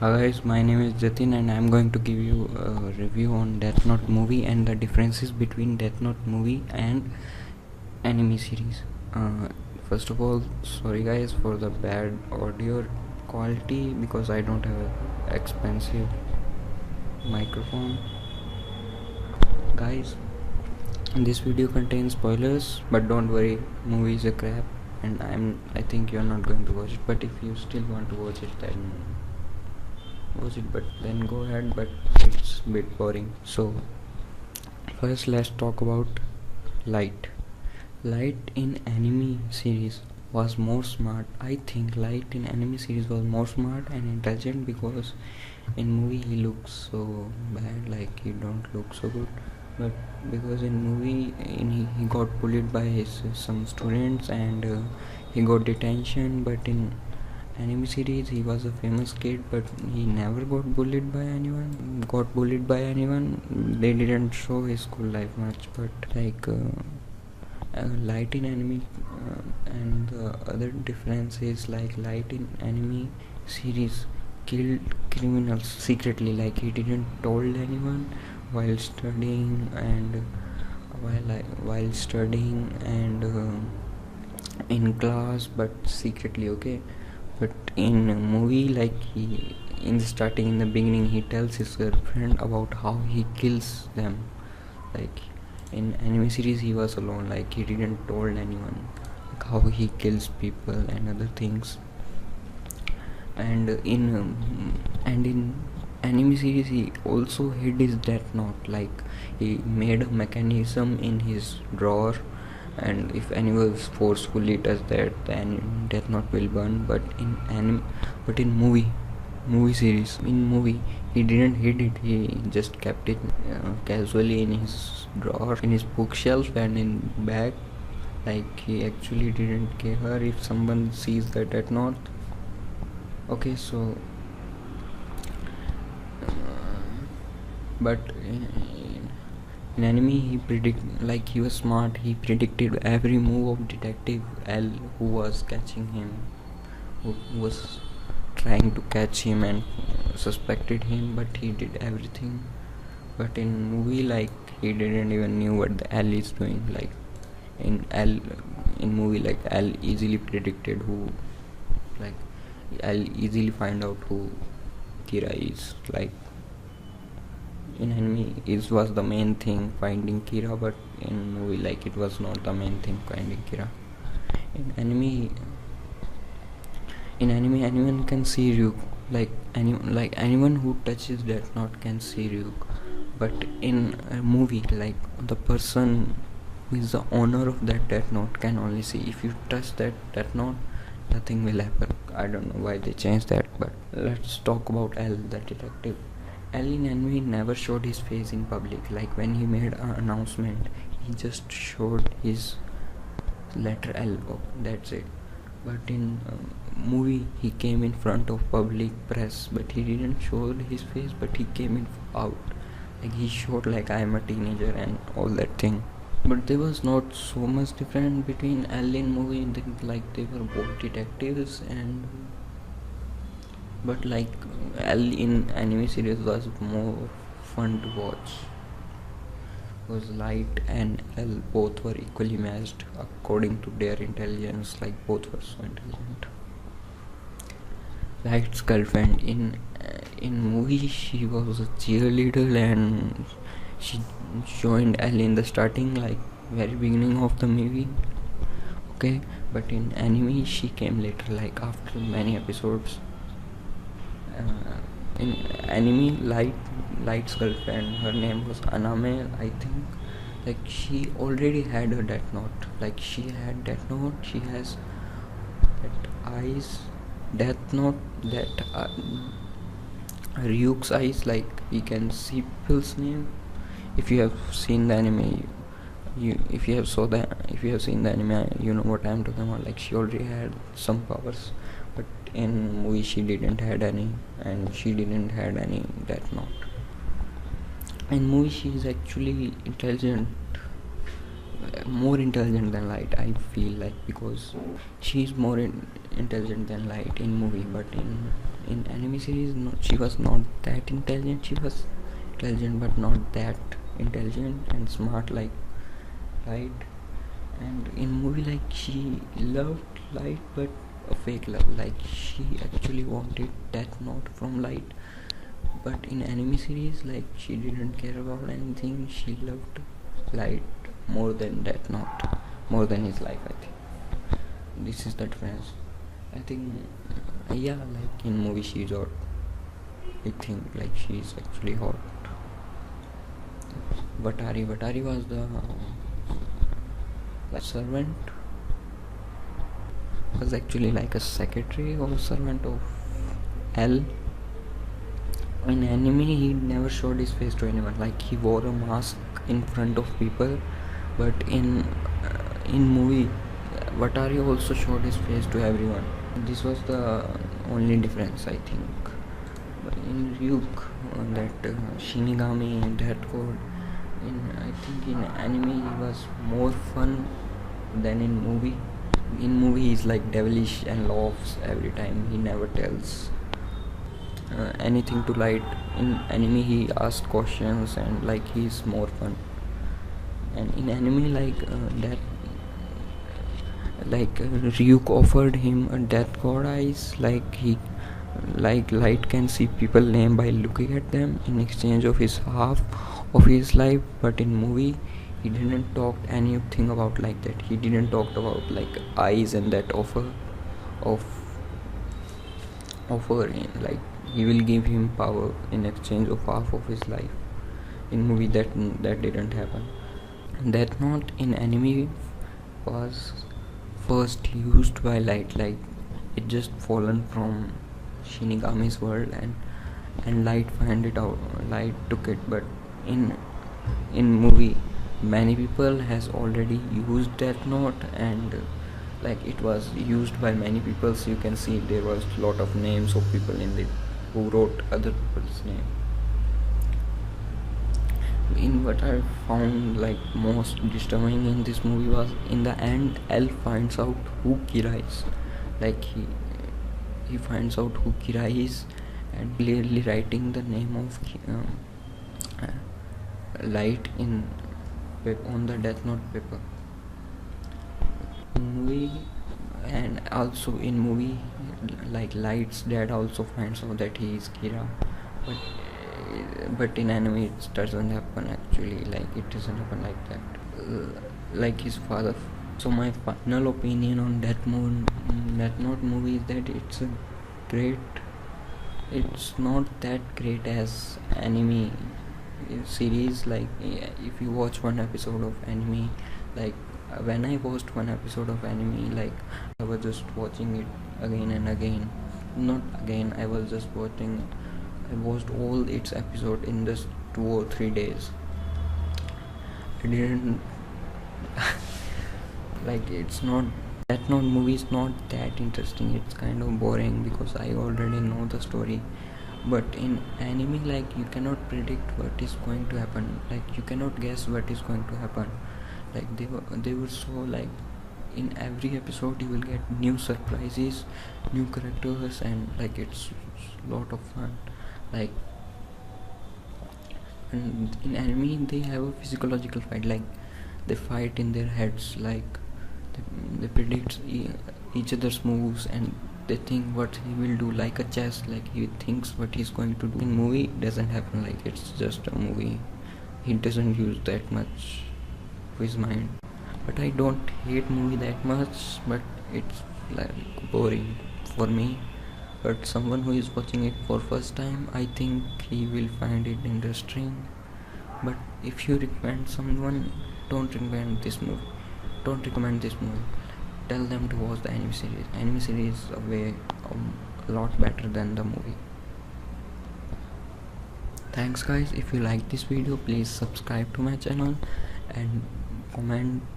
Hi guys, my name is Jatin and I'm going to give you a review on Death Note movie and the differences between Death Note movie and anime series. First of all, sorry guys for the bad audio quality because I don't have an expensive microphone. Guys, this video contains spoilers, but don't worry, movie is a crap and I think you're not going to watch it, but if you still want to watch it then watch it, but then go ahead, but it's a bit boring. So first let's talk about Light in anime series was more smart. I think Light in anime series was more smart and intelligent because in movie he looks so bad, like he don't look so good, but because in movie he got bullied by some students and he got detention, but in anime series he was a famous kid, but he never got bullied by anyone. They didn't show his school life much, but Light in anime and the other difference is like Light in anime series killed criminals secretly, like he didn't told anyone while studying and while studying and in class, but secretly, okay. But in a movie, like he in the starting, in the beginning, he tells his girlfriend about how he kills them. Like in anime series he was alone, like he didn't told anyone like how he kills people and other things. And in anime series he also hid his death note, like he made a mechanism in his drawer, and if anyone forcefully does that then death note will burn. But in movie he didn't hid it, he just kept it casually in his drawer, in his bookshelf and in bag, like he actually didn't care if someone sees the death note. Okay, so but in anime he was smart, he predicted every move of detective L, who was catching him, who was trying to catch him and suspected him, but he did everything. But in movie, like he didn't even knew what the L is doing. Like in L in movie, like L easily predicted who, like I'll easily find out who Kira is. Like in anime it was the main thing finding Kira, but in movie like it was not the main thing finding Kira. In anime anyone can see Ryuk, like anyone who touches that knot can see Ryuk. But in a movie, like the person who is the owner of that death note can only see. If you touch that note, nothing will happen. I don't know why they changed that, but let's talk about L, the detective. L in anime never showed his face in public. Like when he made an announcement, he just showed his letter L. Oh, that's it. But in movie, he came in front of public press, but he didn't show his face. But he came in out, like he showed like I am a teenager and all that thing. But there was not so much difference between L in movie, like they were both detectives, and but like L in anime series was more fun to watch, because Light and L both were equally matched according to their intelligence, like both were so intelligent. Light's girlfriend in movie, she was a cheerleader and she joined L in the starting, like very beginning of the movie, okay. But in anime she came later, like after many episodes. In anime, Light's girlfriend, her name was Aname, I think. Like she already had a death note, like she had death note, she has that eyes, death note, that Ryuk's eyes, like he can see people's name. If you have seen the anime, if you have seen the anime, you know what I'm talking about. Like she already had some powers, but in movie she didn't had any, and she didn't had any death note. In movie she is actually intelligent, more intelligent than Light, I feel like, because she's more intelligent than Light in movie. But in anime anime series, no, she was not that intelligent. She was intelligent but not that intelligent and smart like Light. And in movie, like, she loved Light, but a fake love. Like, she actually wanted Death Note from Light, but in anime series, like, she didn't care about anything. She loved Light more than Death Note, more than his life. I think this is the difference. I think, yeah, like in movie she's hot. I think like she's actually hot. Vatari was the like servant, was actually like a secretary or servant of L. In anime, he never showed his face to anyone. Like, he wore a mask in front of people, but in movie, Vatari also showed his face to everyone. This was the only difference, I think. But in Ryuk, that Shinigami, that code, I think in anime he was more fun than in movie. In movie he's like devilish and laughs every time. He never tells anything to Light. In anime he asks questions and like he's more fun. And in anime, Ryuk offered him a death god eyes, like Light can see people name by looking at them in exchange of his half of his life. But in movie he didn't talk anything about like that. He didn't talk about like eyes and that of offer like he will give him power in exchange of half of his life. In movie that didn't happen. Death Note in anime was first used by Light. Like, it just fallen from Shinigami's world, and Light find it out. Light took it, but in movie many people has already used Death Note, and like it was used by many people. So you can see there was a lot of names of people in it who wrote other people's name. In what I found like most disturbing in this movie was in the end L finds out who Kira is. Like he finds out who Kira is and clearly writing the name of Light on the Death Note paper. In movie, and also in movie, like Light's dad also finds out that he is Kira, but in anime it doesn't happen actually. Like, it doesn't happen like that. Like his father. So my final opinion on Death Note movie is that it's not that great as anime series. Like, if you watch one episode of anime, like when I watched one episode of anime, like I was just watching it again and again. Not again, I watched all its episode in just 2 or 3 days. I didn't like, it's not Death Note movie is not that interesting. It's kind of boring because I already know the story. But in anime, like, you cannot predict what is going to happen. Like, you cannot guess what is going to happen. Like, they were so, like, in every episode you will get new surprises, new characters, and like it's a lot of fun. Like, and in anime they have a physiological fight. Like, they fight in their heads. Like, they predict each other's moves, and they think what he will do, like a chess. Like, he thinks what he's going to do. In movie it doesn't happen. Like, it's just a movie. He doesn't use that much of his mind. But I don't hate movie that much, but it's like boring for me. But someone who is watching it for first time, I think he will find it interesting. But if you recommend someone, don't recommend this movie. Don't recommend this movie. Tell them to watch the anime series. Anime series is a lot better than the movie. Thanks guys. If you like this video, please subscribe to my channel and comment